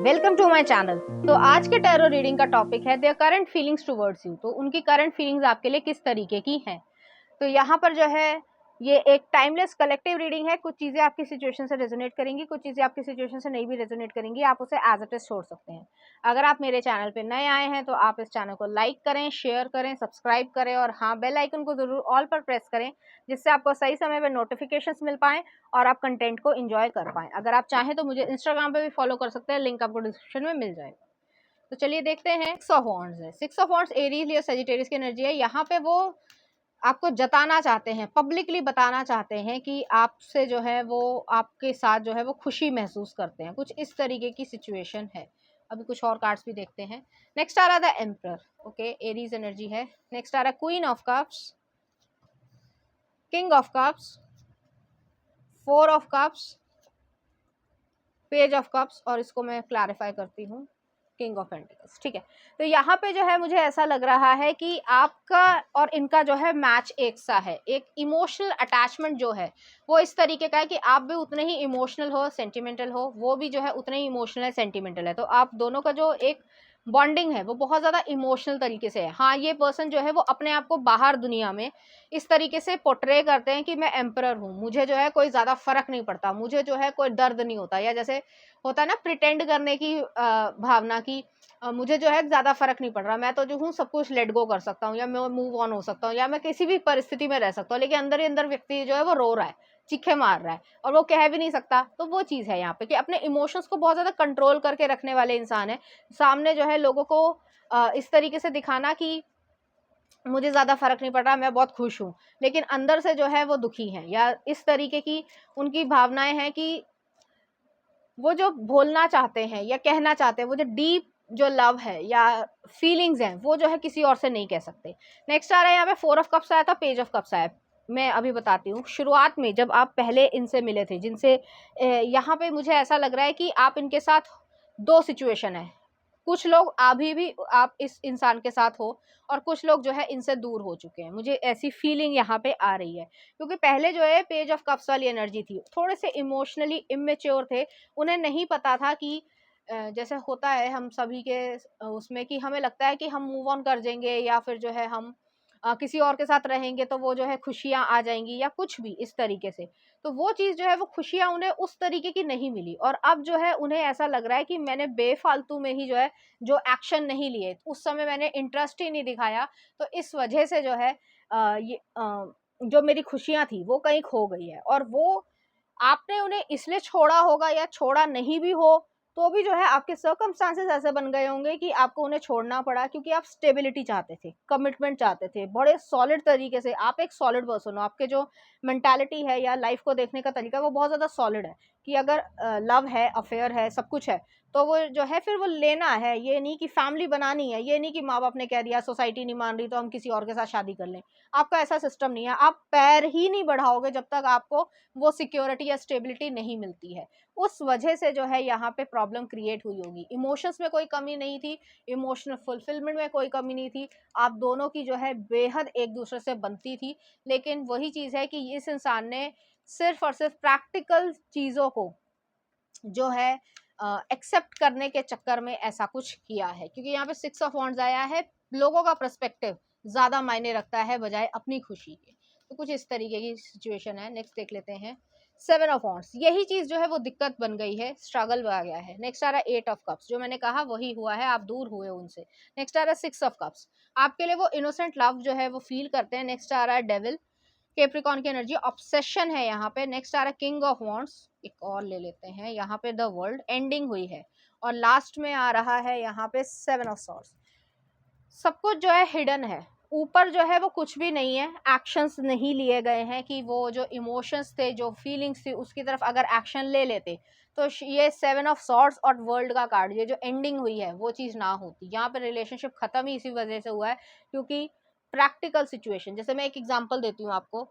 Welcome to my channel. तो आज के टैरो रीडिंग का टॉपिक है their current feelings towards you. तो उनकी करंट फीलिंग्स आपके लिए किस तरीके की हैं। तो यहाँ पर जो है ये एक टाइमलेस कलेक्टिव रीडिंग है। कुछ चीज़ें आपकी सिचुएशन से रेजोनेट करेंगी, कुछ चीज़ें आपकी सिचुएशन से नहीं भी रेजोनेट करेंगी। आप उसे एज इट इज छोड़ सकते हैं। अगर आप मेरे चैनल पे नए आए हैं तो आप इस चैनल को लाइक करें, शेयर करें, सब्सक्राइब करें और हाँ, बेल आइकन को जरूर ऑल पर प्रेस करें, जिससे आपको सही समय पर नोटिफिकेशंस मिल पाएँ और आप कंटेंट को एंजॉय कर पाएँ। अगर आप चाहें तो मुझे इंस्टाग्राम पे भी फॉलो कर सकते हैं, लिंक आपको डिस्क्रिप्शन में मिल जाएगा। तो चलिए देखते हैं। 6 ऑफ वॉन्ड्स है। 6 ऑफ वॉन्ड्स एरीज या सजिटेरियस की एनर्जी है। यहाँ पे वो आपको जताना चाहते हैं, पब्लिकली बताना चाहते हैं कि आपसे जो है वो आपके साथ जो है वो खुशी महसूस करते हैं। कुछ इस तरीके की सिचुएशन है। अभी कुछ और कार्ड्स भी देखते हैं। नेक्स्ट आ रहा था एम्परर। ओके, एरीज एनर्जी है। नेक्स्ट आ रहा है queen of cups, king of cups, 4 of cups, page of cups और इसको मैं क्लैरिफाई करती हूँ, किंग ऑफ पेंटिकल्स। ठीक है, तो यहाँ पे जो है मुझे ऐसा लग रहा है कि आपका और इनका जो है मैच एक सा है। एक इमोशनल अटैचमेंट जो है वो इस तरीके का है कि आप भी उतने ही इमोशनल हो, सेंटिमेंटल हो, वो भी जो है उतने ही इमोशनल है, सेंटिमेंटल है। तो आप दोनों का जो एक बॉन्डिंग है वो बहुत ज़्यादा इमोशनल तरीके से है। हाँ, ये पर्सन जो है वो अपने आप को बाहर दुनिया में इस तरीके से पोर्ट्रे करते हैं कि मैं एम्परर हूँ, मुझे जो है कोई ज़्यादा फर्क नहीं पड़ता, मुझे जो है कोई दर्द नहीं होता, या जैसे होता है ना प्रिटेंड करने की भावना की, मुझे जो है ज़्यादा फर्क नहीं पड़ रहा, मैं तो जो हूँ सब कुछ लेट गो कर सकता हूँ, या मैं मूव ऑन हो सकता हूँ, या मैं किसी भी परिस्थिति में रह सकता हूँ। लेकिन अंदर ही अंदर व्यक्ति जो है वो रो रहा है, चीखे मार रहा है और वो कह भी नहीं सकता। तो वो चीज़ है यहाँ पे कि अपने इमोशंस को बहुत ज़्यादा कंट्रोल करके रखने वाले इंसान है। सामने जो है लोगों को इस तरीके से दिखाना कि मुझे ज़्यादा फ़र्क नहीं पड़ रहा, मैं बहुत खुश हूँ, लेकिन अंदर से जो है वो दुखी हैं, या इस तरीके की उनकी भावनाएं हैं कि वो जो बोलना चाहते हैं या कहना चाहते हैं, वो जो डीप जो लव है या फीलिंग्स हैं, वो जो है किसी और से नहीं कह सकते। नेक्स्ट आ रहा है यहाँ पे 4 ऑफ कप्स आया था, पेज ऑफ कप्स आया। मैं अभी बताती हूँ। शुरुआत में जब आप पहले इनसे मिले थे, जिनसे यहाँ पे मुझे ऐसा लग रहा है कि आप इनके साथ 2 सिचुएशन है। कुछ लोग अभी भी आप इस इंसान के साथ हो और कुछ लोग जो है इनसे दूर हो चुके हैं। मुझे ऐसी फीलिंग यहाँ पे आ रही है, क्योंकि पहले जो है पेज ऑफ कप्स वाली एनर्जी थी, थोड़े से इमोशनली इमेच्योर थे। उन्हें नहीं पता था कि जैसे होता है हम सभी के उसमें कि हमें लगता है कि हम मूव ऑन कर जाएंगे, या फिर जो है हम किसी और के साथ रहेंगे तो वो जो है खुशियाँ आ जाएंगी, या कुछ भी इस तरीके से। तो वो चीज़ जो है वो खुशियाँ उन्हें उस तरीके की नहीं मिली, और अब जो है उन्हें ऐसा लग रहा है कि मैंने बेफालतू में ही जो है जो एक्शन नहीं लिए, उस समय मैंने इंटरेस्ट ही नहीं दिखाया, तो इस वजह से जो है जो मेरी खुशियाँ थी वो कहीं खो गई है। और वो आपने उन्हें इसलिए छोड़ा होगा, या छोड़ा नहीं भी हो तो भी जो है आपके सर्कमस्टांसेस ऐसे बन गए होंगे कि आपको उन्हें छोड़ना पड़ा, क्योंकि आप स्टेबिलिटी चाहते थे, कमिटमेंट चाहते थे, बड़े सॉलिड तरीके से। आप एक सॉलिड पर्सन हो, आपके जो मेंटालिटी है या लाइफ को देखने का तरीका वो बहुत ज़्यादा सॉलिड है कि अगर लव है, अफेयर है, सब कुछ है, तो वो जो है फिर वो लेना है। ये नहीं कि फैमिली बनानी है, ये नहीं कि माँ बाप ने कह दिया, सोसाइटी नहीं मान रही तो हम किसी और के साथ शादी कर लें। आपका ऐसा सिस्टम नहीं है। आप पैर ही नहीं बढ़ाओगे जब तक आपको वो सिक्योरिटी या स्टेबिलिटी नहीं मिलती है। उस वजह से जो है यहाँ पे प्रॉब्लम क्रिएट हुई होगी। इमोशंस में कोई कमी नहीं थी, इमोशनल फुलफिलमेंट में कोई कमी नहीं थी, आप दोनों की जो है बेहद एक दूसरे से बनती थी। लेकिन वही चीज़ है कि इस इंसान ने सिर्फ और सिर्फ प्रैक्टिकल चीज़ों को जो है एक्सेप्ट करने के चक्कर में ऐसा कुछ किया है, क्योंकि यहाँ पे 6 ऑफ वॉन्ड्स आया है। लोगों का पर्सपेक्टिव ज़्यादा मायने रखता है बजाय अपनी खुशी के। तो कुछ इस तरीके की सिचुएशन है। नेक्स्ट देख लेते हैं 7 ऑफ वॉन्ड्स। यही चीज़ जो है वो दिक्कत बन गई है, स्ट्रगल आ गया है। नेक्स्ट आ रहा है 8 ऑफ कप्स। जो मैंने कहा वही हुआ है, आप दूर हुए उनसे। नेक्स्ट आ रहा है 6 ऑफ कप्स। आपके लिए वो इनोसेंट लव जो है वो फील करते हैं। नेक्स्ट आ रहा है डेविल, कैप्रिकॉर्न की एनर्जी, ऑब्सेशन है यहाँ पे। नेक्स्ट आ रहा है किंग ऑफ वॉन्ड्स। एक और ले लेते हैं, यहाँ पे द वर्ल्ड एंडिंग हुई है। और लास्ट में आ रहा है यहाँ पे 7 ऑफ सॉर्ड्स। सब कुछ जो है हिडन है, ऊपर जो है वो कुछ भी नहीं है, एक्शंस नहीं लिए गए हैं कि वो जो इमोशंस थे, जो फीलिंग्स थी, उसकी तरफ अगर एक्शन ले लेते तो ये 7 ऑफ सॉर्ड्स और वर्ल्ड का कार्ड, ये जो एंडिंग हुई है वो चीज़ ना होती। यहाँ पे रिलेशनशिप खत्म ही इसी वजह से हुआ है, क्योंकि प्रैक्टिकल सिचुएशन। जैसे मैं एक एग्जांपल देती हूँ आपको,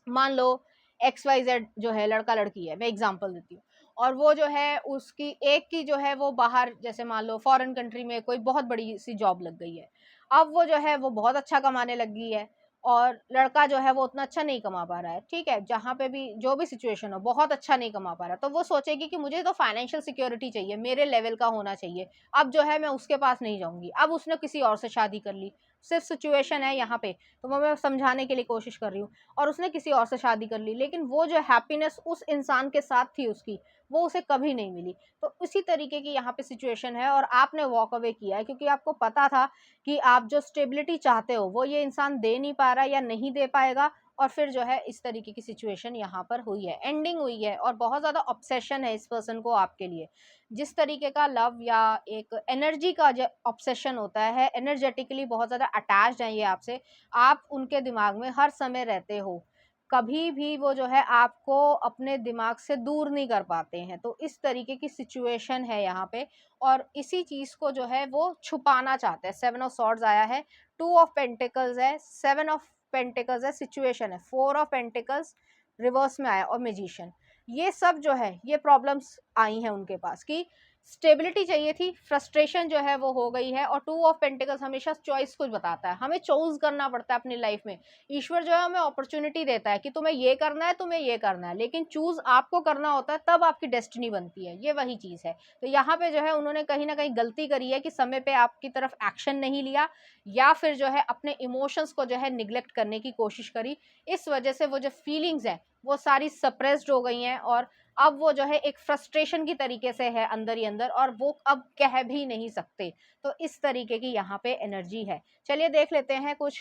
मान लो XYZ जो है लड़का लड़की है, मैं एग्जांपल देती हूँ, और वो जो है उसकी एक की जो है वो बाहर, जैसे मान लो फॉरेन कंट्री में कोई बहुत बड़ी सी जॉब लग गई है। अब वो जो है वो बहुत अच्छा कमाने लग गई है, और लड़का जो है वो उतना अच्छा नहीं कमा पा रहा है, ठीक है, जहाँ पे भी जो भी सिचुएशन हो, बहुत अच्छा नहीं कमा पा रहा, तो वो सोचेगी कि मुझे तो फाइनेंशियल सिक्योरिटी चाहिए, मेरे लेवल का होना चाहिए, अब जो है मैं उसके पास नहीं जाऊंगी। अब उसने किसी और से शादी कर ली, सिर्फ सिचुएशन है यहाँ पे, तो वो मैं समझाने के लिए कोशिश कर रही हूँ, और उसने किसी और से शादी कर ली, लेकिन वो जो हैप्पीनेस उस इंसान के साथ थी उसकी, वो उसे कभी नहीं मिली। तो उसी तरीके की यहाँ पे सिचुएशन है, और आपने वॉक अवे किया है क्योंकि आपको पता था कि आप जो स्टेबिलिटी चाहते हो वो ये इंसान दे नहीं पा रहा या नहीं दे पाएगा, और फिर जो है इस तरीके की सिचुएशन यहाँ पर हुई है, एंडिंग हुई है, और बहुत ज़्यादा ऑब्सेशन है इस पर्सन को आपके लिए। जिस तरीके का लव या एक एनर्जी का जो ऑब्सेशन होता है, एनर्जेटिकली बहुत ज़्यादा अटैच्ड हैं ये आपसे, आप उनके दिमाग में हर समय रहते हो, कभी भी वो जो है आपको अपने दिमाग से दूर नहीं कर पाते हैं। तो इस तरीके की सिचुएशन है यहाँ पे, और इसी चीज़ को जो है वो छुपाना चाहते हैं। 7 ऑफ सॉर्ड्स आया है, 2 ऑफ पेंटिकल्स है, 7 ऑफ पेंटिकल्स है, सिचुएशन है, 4 ऑफ पेंटिकल्स रिवर्स में आया, और मैजिशियन। ये सब जो है ये प्रॉब्लम्स आई हैं उनके पास कि स्टेबिलिटी चाहिए थी, फ्रस्ट्रेशन जो है वो हो गई है, और 2 ऑफ पेंटिकल्स हमेशा चॉइस को बताता है, हमें चूज करना पड़ता है अपनी लाइफ में। ईश्वर जो है हमें अपॉर्चुनिटी देता है कि तुम्हें ये करना है, तुम्हें ये करना है, लेकिन चूज आपको करना होता है, तब आपकी डेस्टिनी बनती है, ये वही चीज है। तो यहाँ पे जो है उन्होंने कहीं ना कहीं गलती करी है कि समय पे आपकी तरफ एक्शन नहीं लिया, या फिर जो है अपने इमोशंस को जो है निग्लेक्ट करने की कोशिश करी। इस वजह से वो जो फीलिंग्स है वो सारी सप्रेस्ड हो गई हैं, और अब वो जो है एक फ्रस्ट्रेशन की तरीके से है अंदर ही अंदर, और वो अब कह भी नहीं सकते। तो इस तरीके की यहाँ पे एनर्जी है। चलिए देख लेते हैं कुछ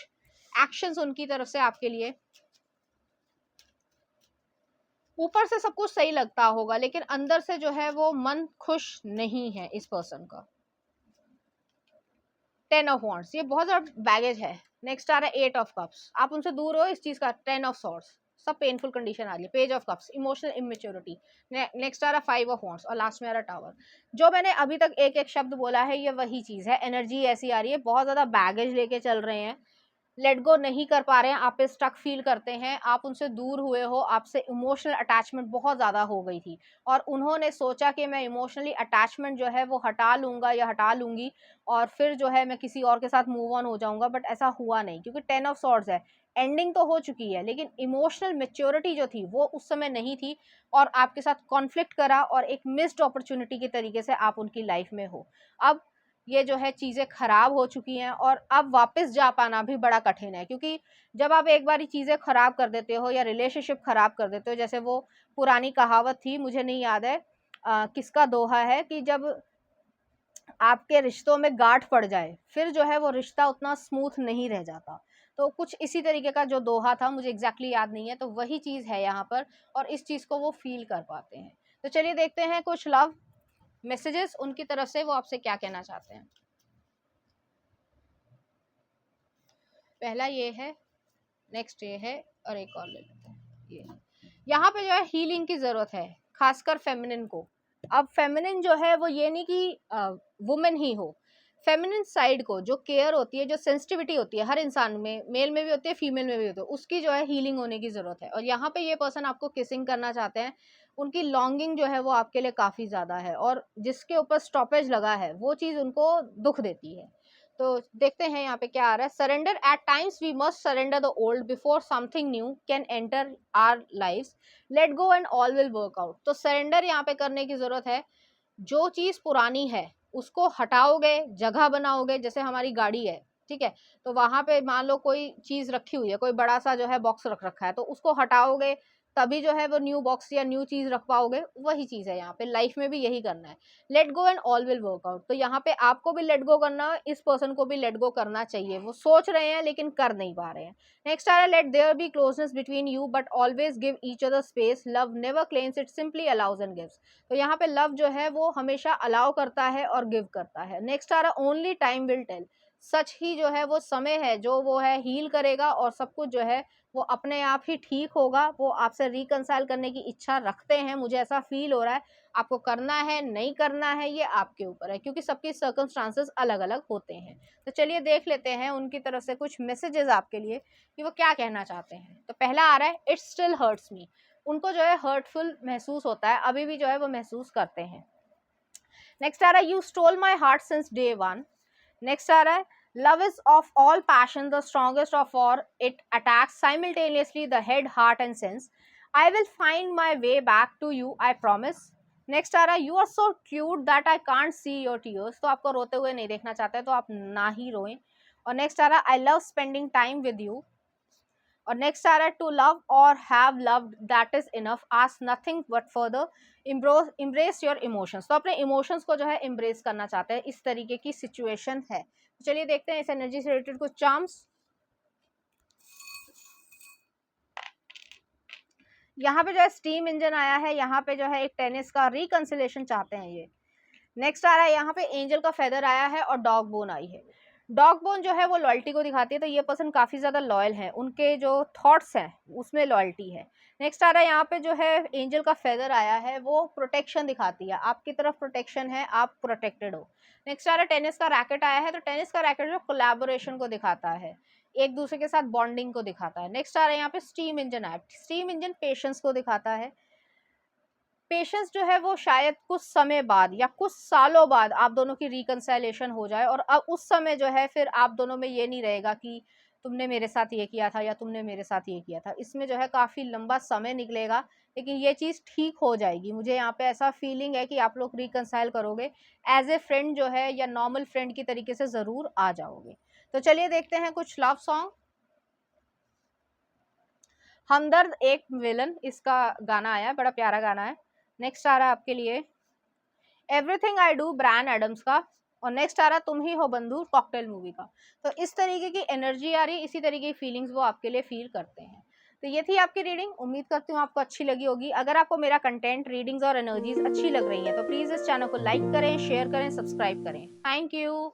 एक्शंस उनकी तरफ से आपके लिए। ऊपर से सब कुछ सही लगता होगा, लेकिन अंदर से जो है वो मन खुश नहीं है इस पर्सन का। 10 ऑफ वॉन्ड्स, ये बहुत ज्यादा बैगेज है। नेक्स्ट आ रहा है 8 ऑफ कप्स, आप उनसे दूर हो इस चीज का। 10 ऑफ सॉर्ड्स, सब पेनफुल कंडीशन आ रही है। Page of cups, emotional immaturity. Next आ रहा 5 ऑफ वॉन्ड्स, और लास्ट में आ रहा टावर। जो मैंने अभी तक एक एक शब्द बोला है ये वही चीज है। एनर्जी ऐसी आ रही है, बहुत ज्यादा बैगेज लेके चल रहे हैं, लेट गो नहीं कर पा रहे हैं, आप पे स्टक फील करते हैं, आप उनसे दूर हुए हो, आपसे इमोशनल अटैचमेंट बहुत ज़्यादा हो गई थी, और उन्होंने सोचा कि मैं इमोशनली अटैचमेंट जो है वो हटा लूँगा या हटा लूँगी, और फिर जो है मैं किसी और के साथ मूव ऑन हो जाऊँगा, बट ऐसा हुआ नहीं, क्योंकि 10 ऑफ सॉर्ड्स है। एंडिंग तो हो चुकी है, लेकिन इमोशनल मेच्योरिटी जो थी वो उस समय नहीं थी, और आपके साथ कॉन्फ्लिक्ट करा, और एक मिस्ड अपॉर्चुनिटी के तरीके से आप उनकी लाइफ में हो। अब ये जो है चीज़ें खराब हो चुकी हैं, और अब वापस जा पाना भी बड़ा कठिन है, क्योंकि जब आप एक बार चीज़ें खराब कर देते हो या रिलेशनशिप खराब कर देते हो, जैसे वो पुरानी कहावत थी, मुझे नहीं याद है किसका दोहा है, कि जब आपके रिश्तों में गांठ पड़ जाए फिर जो है वो रिश्ता उतना स्मूथ नहीं रह जाता। तो कुछ इसी तरीके का जो दोहा था, मुझे एग्जैक्टली याद नहीं है, तो वही चीज़ है यहाँ पर, और इस चीज़ को वो फील कर पाते हैं। तो चलिए देखते हैं कुछ लव मैसेजेस उनकी तरफ से, वो आपसे क्या कहना चाहते हैं। पहला ये है, नेक्स्ट ये है, और एक और ले लेते हैं ये। यहाँ पे जो है हीलिंग की ज़रूरत है, खासकर फेमिनिन को। अब फेमिनिन जो है वो ये नहीं कि वुमेन ही हो, फेमिनिन साइड को जो केयर होती है, जो सेंसिटिविटी होती है हर इंसान में, मेल में भी होती है, फीमेल में भी होती है, उसकी जो है हीलिंग होने की ज़रूरत है। और यहाँ पे ये पर्सन आपको किसिंग करना चाहते हैं, उनकी लॉन्गिंग जो है वो आपके लिए काफ़ी ज़्यादा है, और जिसके ऊपर स्टॉपेज लगा है वो चीज़ उनको दुख देती है। तो देखते हैं यहाँ पे क्या आ रहा है। Surrender, at times we must surrender the old before something new can enter our lives, let go and all will work out. तो सरेंडर यहाँ पे करने की जरूरत है। जो चीज पुरानी है उसको हटाओगे, जगह बनाओगे, जैसे हमारी गाड़ी है, ठीक है, तो वहां पे मान लो कोई चीज रखी हुई है, कोई बड़ा सा जो है बॉक्स रख रखा है, तो उसको हटाओगे, तभी जो है वो न्यू बॉक्स या न्यू चीज रख पाओगे। वही चीज है यहाँ पे, लाइफ में भी यही करना है। Late go and all will work out. तो यहाँ पे आपको भी लेट गो करना, इस पर्सन को भी लेट गो करना चाहिए, वो सोच रहे हैं लेकिन कर नहीं पा रहे हैं। नेक्स्ट आ रहा है, let there be closeness between you but always give each other space, love never claims, it simply allows and gives. तो यहाँ पे लव जो है वो हमेशा अलाउ करता है और गिव करता है। नेक्स्ट आ रहा, ओनली टाइम विल टेल। सच ही जो है वो समय है जो वो है हील करेगा, और सब कुछ जो है वो अपने आप ही ठीक होगा। वो आपसे रिकंसाइल करने की इच्छा रखते हैं, मुझे ऐसा फील हो रहा है। आपको करना है नहीं करना है ये आपके ऊपर है, क्योंकि सबकी सर्कमस्टांसेस अलग अलग होते हैं। तो चलिए देख लेते हैं उनकी तरफ से कुछ मैसेजेस आपके लिए कि वो क्या कहना चाहते हैं। तो पहला आ रहा है, इट स्टिल हर्ट्स मी। उनको जो है हर्टफुल महसूस होता है, अभी भी जो है वो महसूस करते हैं। नेक्स्ट आ रहा है, you stole my heart since day one. Next आ रहा है, Love is of all passion the strongest of all. It attacks simultaneously the head, heart and sense. I will find my way back to you, I promise. Next आ रहा है, you are so cute that I can't see your tears, तो आपको रोते हुए नहीं देखना चाहते तो आप ना ही रोएं. और नेक्स्ट आ रहा है, I love spending time with you. और नेक्स्ट आ रहा है, टू लव और have loved that is enough, ask nothing but further, embrace your emotions. तो अपने इमोशंस को जो है इम्ब्रेस करना चाहते हैं, इस तरीके की सिचुएशन है. चलिए देखते हैं इस एनर्जी से रिलेटेड कुछ चार्म्स. यहाँ पे जो है स्टीम इंजन आया है, यहाँ पे जो है एक टेनिस का रिकंसिलेशन चाहते हैं ये. नेक्स्ट आ रहा है, यहाँ पे एंजल का फेदर आया है और डॉग बोन आई है. डॉग बोन जो है वो लॉयल्टी को दिखाती है, तो ये पर्सन काफ़ी ज़्यादा लॉयल है, उनके जो थॉट्स हैं उसमें लॉयल्टी है. नेक्स्ट आ रहा है, यहाँ पे जो है एंजल का फेदर आया है, वो प्रोटेक्शन दिखाती है, आपकी तरफ प्रोटेक्शन है, आप प्रोटेक्टेड हो. नेक्स्ट आ रहा है, टेनिस का रैकेट आया है, तो टेनिस का रैकेट जो कोलैबोरेशन को दिखाता है, एक दूसरे के साथ बॉन्डिंग को दिखाता है. नेक्स्ट आ रहा है यहाँ पे स्टीम इंजन आया. स्टीम इंजन पेशेंस को दिखाता है. पेशेंस जो है वो शायद कुछ समय बाद या कुछ सालों बाद आप दोनों की रिकंसाइलेशन हो जाए, और अब उस समय जो है फिर आप दोनों में ये नहीं रहेगा कि तुमने मेरे साथ ये किया था या तुमने मेरे साथ ये किया था. इसमें जो है काफ़ी लंबा समय निकलेगा, लेकिन ये चीज़ ठीक हो जाएगी. मुझे यहाँ पे ऐसा फीलिंग है कि आप लोग रिकंसाइल करोगे, एज ए फ्रेंड जो है या नॉर्मल फ्रेंड की तरीके से ज़रूर आ जाओगे. तो चलिए देखते हैं कुछ लव सॉन्ग. हमदर्द एक विलन, इसका गाना आया, बड़ा प्यारा गाना है. नेक्स्ट आ रहा है आपके लिए everything I do, Bryan Adams का. और नेक्स्ट आ रहा तुम ही हो बंधु, कॉकटेल मूवी का. तो इस तरीके की एनर्जी आ रही, इसी तरीके की फीलिंग्स वो आपके लिए फील करते हैं. तो ये थी आपकी रीडिंग, उम्मीद करती हूँ आपको अच्छी लगी होगी. अगर आपको मेरा कंटेंट, रीडिंग्स और एनर्जीज अच्छी लग रही है तो प्लीज़ इस चैनल को लाइक करें, शेयर करें, सब्सक्राइब करें. Thank you.